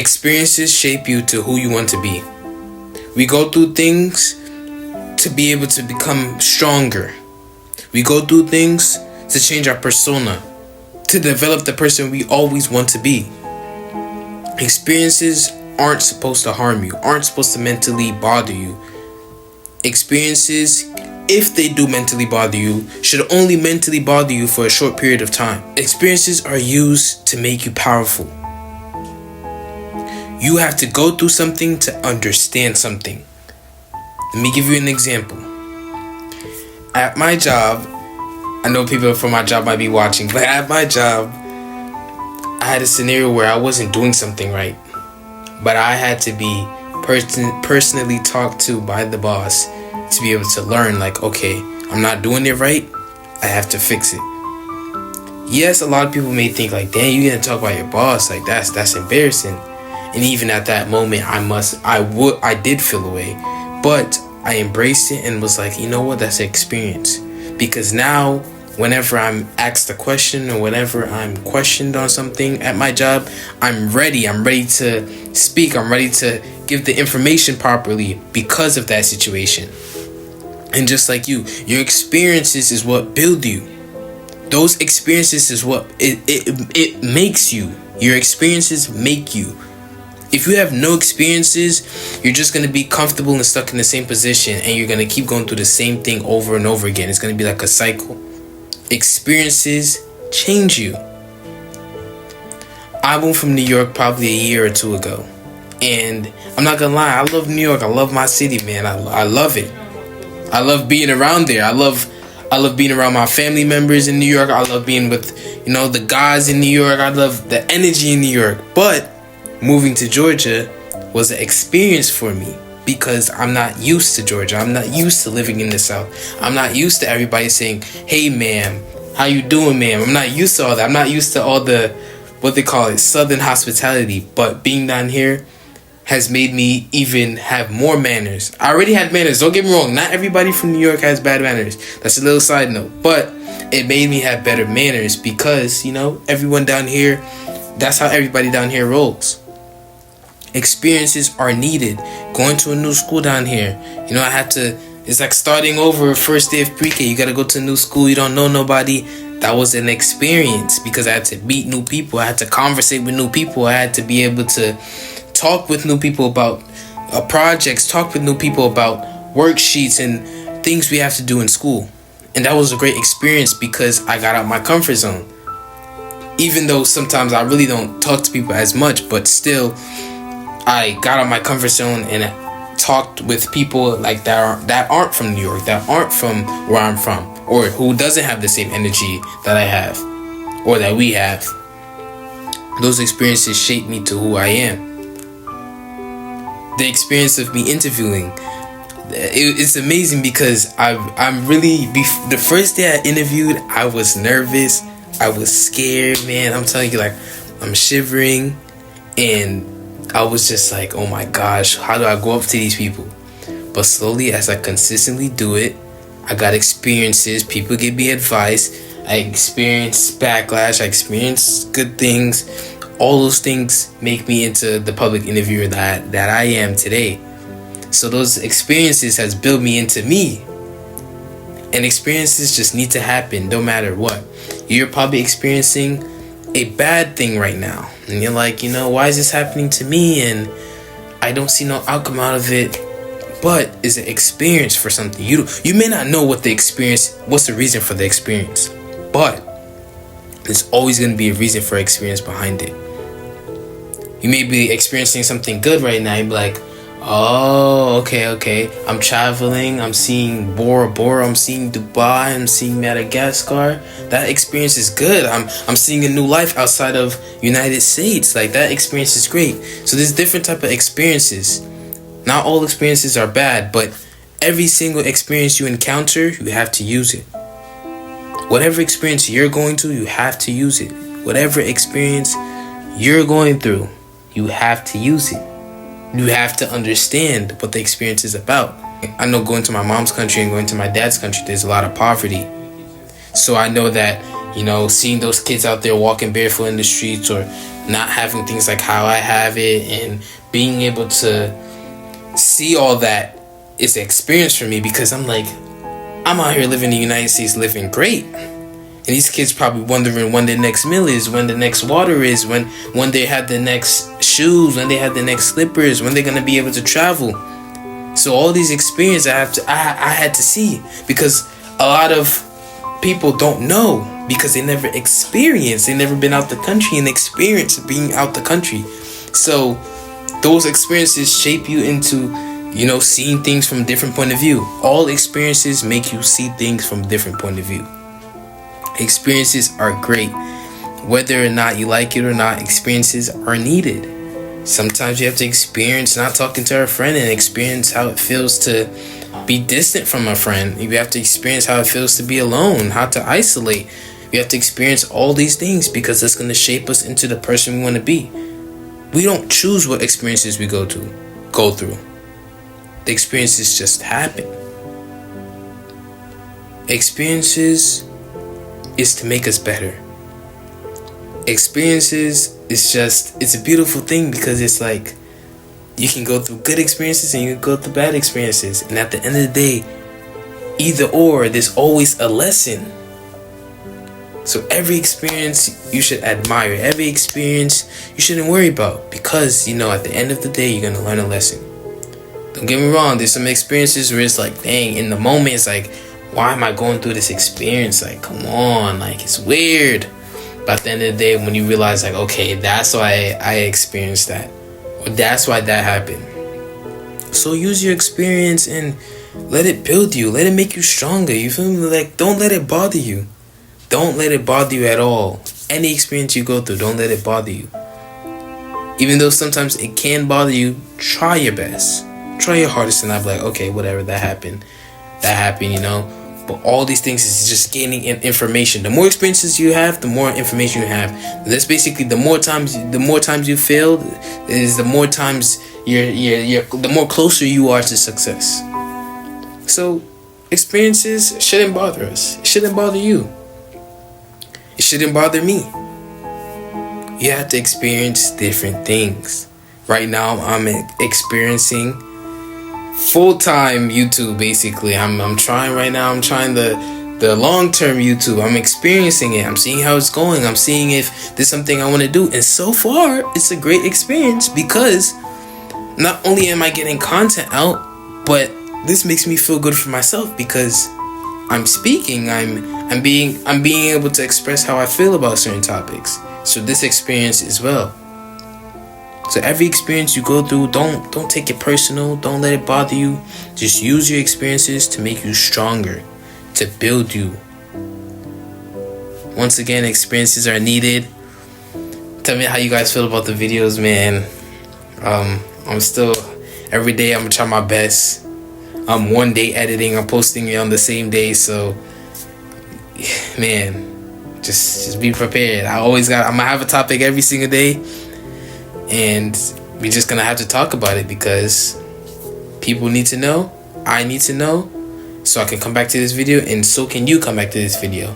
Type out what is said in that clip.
Experiences shape you to who you want to be. We go through things to be able to become stronger. We go through things to change our persona, to develop the person we always want to be. Experiences aren't supposed to harm you, aren't supposed to mentally bother you. Experiences, if they do mentally bother you, should only mentally bother you for a short period of time. Experiences are used to make you powerful. You have to go through something to understand something. Let me give you an example. At my job, I know people from my job might be watching, but at my job, I had a scenario where I wasn't doing something right, but I had to be personally talked to by the boss to be able to learn, like, okay, I'm not doing it right, I have to fix it. Yes, a lot of people may think like, damn, you gonna talk about your boss, like that's embarrassing. And even at that moment, I did feel away, but I embraced it and was like, you know what, that's an experience. Because now, whenever I'm asked a question or whenever I'm questioned on something at my job, I'm ready to speak, I'm ready to give the information properly because of that situation. And just like you, your experiences is what build you. Those experiences is what it makes you. Your experiences make you. If you have no experiences, you're just going to be comfortable and stuck in the same position, and you're going to keep going through the same thing over and over again. It's going to be like a cycle. Experiences change you. I moved from New York probably a year or two ago, and I'm not going to lie, I love New York. I love my city, man. I love it. I love being around there. I love being around my family members in New York. I love being with, the guys in New York. I love the energy in New York. But moving to Georgia was an experience for me because I'm not used to Georgia. I'm not used to living in the South. I'm not used to everybody saying, hey, ma'am, how you doing, ma'am? I'm not used to all that. I'm not used to all the, what they call it, Southern hospitality. But being down here has made me even have more manners. I already had manners. Don't get me wrong. Not everybody from New York has bad manners. That's a little side note. But it made me have better manners because, everyone down here, that's how everybody down here rolls. Experiences are needed. Going to a new school down here, it's like starting over first day of pre-K. You gotta go to a new school, you don't know nobody. That was an experience because I had to meet new people. I had to conversate with new people. I had to be able to talk with new people about projects, talk with new people about worksheets and things we have to do in school. And that was a great experience because I got out my comfort zone. Even though sometimes I really don't talk to people as much, but still I got out my comfort zone and talked with people like that aren't from New York, that aren't from where I'm from, or who doesn't have the same energy that I have or that we have. Those experiences shaped me to who I am. The experience of me interviewing, it's amazing because I'm really, the first day I interviewed, I was nervous, I was scared, man. I'm telling you, like, I'm shivering, and I was just like, oh my gosh, how do I go up to these people? But slowly, as I consistently do it, I got experiences. People give me advice. I experienced backlash. I experienced good things. All those things make me into the public interviewer that I am today. So those experiences has built me into me. And experiences just need to happen no matter what. You're probably experiencing a bad thing right now, and you're like, why is this happening to me, and I don't see no outcome out of it. But it's an experience for something. You may not know what's the reason for the experience, but there's always going to be a reason for experience behind it. You may be experiencing something good right now. You'd be like, oh, okay. I'm traveling. I'm seeing Bora Bora. I'm seeing Dubai. I'm seeing Madagascar. That experience is good. I'm seeing a new life outside of United States. Like, that experience is great. So there's different type of experiences. Not all experiences are bad, but every single experience you encounter, you have to use it. Whatever experience you're going through, you have to use it. Whatever experience you're going through, you have to use it. You have to understand what the experience is about. I know going to my mom's country and going to my dad's country, there's a lot of poverty. So I know that, seeing those kids out there walking barefoot in the streets or not having things like how I have it, and being able to see all that is an experience for me, because I'm like, I'm out here living in the United States, living great. And these kids probably wondering when their next meal is, when the next water is, when they have the next shoes, when they have the next slippers, when they're gonna be able to travel. So all these experiences I had to see, because a lot of people don't know, because they never experienced, they never been out the country and experienced being out the country. So those experiences shape you into, you know, seeing things from a different point of view. All experiences make you see things from a different point of view. Experiences are great. Whether or not you like it or not, experiences are needed. Sometimes you have to experience not talking to a friend and experience how it feels to be distant from a friend. You have to experience how it feels to be alone, how to isolate. You have to experience all these things, because it's going to shape us into the person we want to be. We don't choose what experiences we go through. The experiences just happen. Experiences is to make us better. Experiences is just, it's a beautiful thing, because it's like you can go through good experiences and you can go through bad experiences, and at the end of the day, either or, there's always a lesson. So every experience you should admire, every experience you shouldn't worry about, because you know at the end of the day you're gonna learn a lesson. Don't get me wrong, there's some experiences where it's like, dang, in the moment it's like, why am I going through this experience? Like, come on, like, it's weird. But at the end of the day, when you realize, like, okay, that's why I experienced that, or that's why that happened. So use your experience and let it build you, let it make you stronger. You feel me? Like, don't let it bother you. Don't let it bother you at all. Any experience you go through, don't let it bother you. Even though sometimes it can bother you, try your best. Try your hardest, and not be like, okay, whatever, that happened, you know. But all these things is just gaining information. The more experiences you have, the more information you have. That's basically, the more times you failed, is the more times the more closer you are to success. So experiences shouldn't bother us. It shouldn't bother you. It shouldn't bother me. You have to experience different things. Right now, I'm experiencing full-time YouTube. Basically, I'm trying right now. I'm trying the long-term YouTube. I'm experiencing it. I'm seeing how it's going. I'm seeing if there's something I want to do. And so far, it's a great experience, because not only am I getting content out, but this makes me feel good for myself, because I'm speaking. I'm being able to express how I feel about certain topics. So this experience as well. So every experience you go through, don't take it personal. Don't let it bother you. Just use your experiences to make you stronger, to build you. Once again, experiences are needed. Tell me how you guys feel about the videos, man. I'm still, every day I'm gonna try my best. I'm one day editing, I'm posting it on the same day. So, man, just be prepared. I'm gonna have a topic every single day. And we're just gonna have to talk about it, because people need to know, I need to know, so I can come back to this video, and so can you come back to this video.